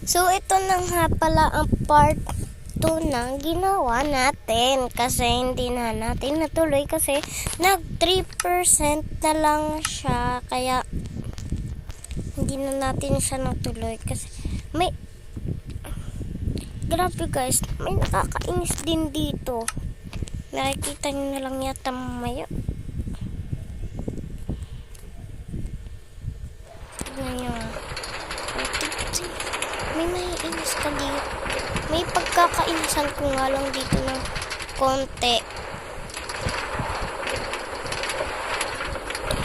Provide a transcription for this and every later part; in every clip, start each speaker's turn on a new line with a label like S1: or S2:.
S1: So, ito na nga pala ang part 2 na ginawa natin. Kasi hindi na natin natuloy kasi nag 3% na lang siya. Kaya, hindi na natin siya natuloy. Kasi, grabe guys, may nakakainis din dito. Nakikita nyo na lang yata mamaya. Tignan nyo. May naiinis ka dito. May pagkakainisan ko nga lang dito ng konti.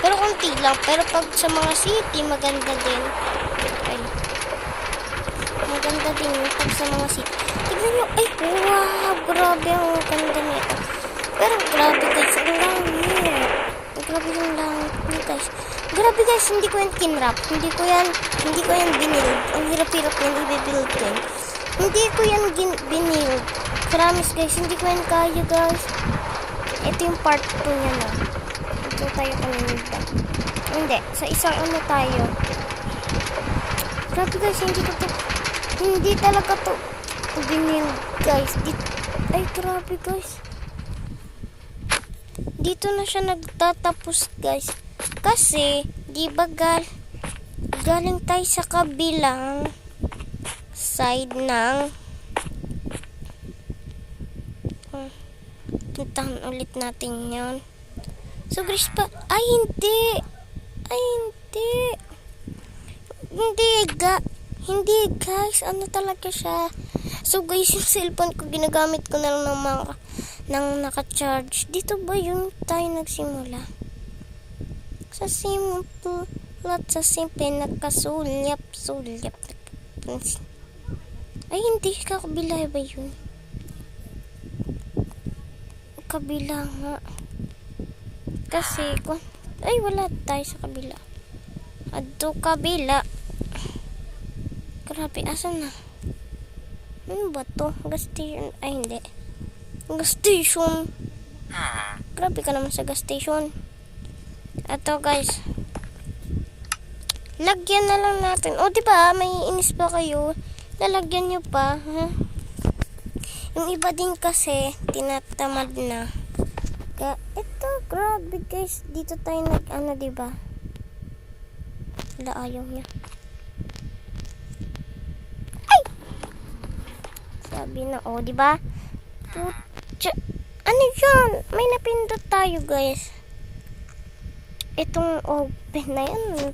S1: Pero konti lang. Pero pag sa mga city, maganda din. Ay. Maganda din yung pag sa mga city. Tignan nyo. Ay, wow. Grabe ang ganda nito. Pero grabe guys. Ang langit. Grabe yung langit niya guys. Grabe guys. Hindi ko yan kinrap. Hindi ko yan binild. Ang hirap-hirap yan i-build ko. Hindi ko yan binild. Promise guys. Hindi ko yan kaya guys. Ito yung part 2 niya na. Ito tayo kanina ba? Hindi. Sa isang ano tayo. Grabe guys. Hindi talaga to binild guys. Ay grabe guys. Dito na siya nagtatapos guys. Kasi, di ba galing tayo sa kabilang side ng puntahan ulit natin yan. So guys pa, hindi guys, ano talaga siya. So guys, yung cellphone ko ginagamit ko na lang ng naka-charge. Dito ba yung tayo nagsimula? Sa simple nakasulyap. Ay, hindi ka kabila ba yun? Kabila nga. Kasi, ay, wala tayo sa kabila. Adto kabila. Grabe, asan na? Ano ba to? Gas station. Ay, hindi. Gas station. Grabe ka naman sa gas station. Ito guys. Lagyan na lang natin. O, diba? May inis pa kayo. Lalagyan nyo pa. Ha? Yung iba din kasi, tinatamad na. Kaya, ito, grabe guys. Dito tayo diba? Wala, ayaw niya. Ay! Sabi na, o, diba? Ano yun? May napindot tayo guys. Itong open na yan.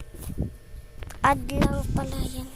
S1: Add lang pala yan.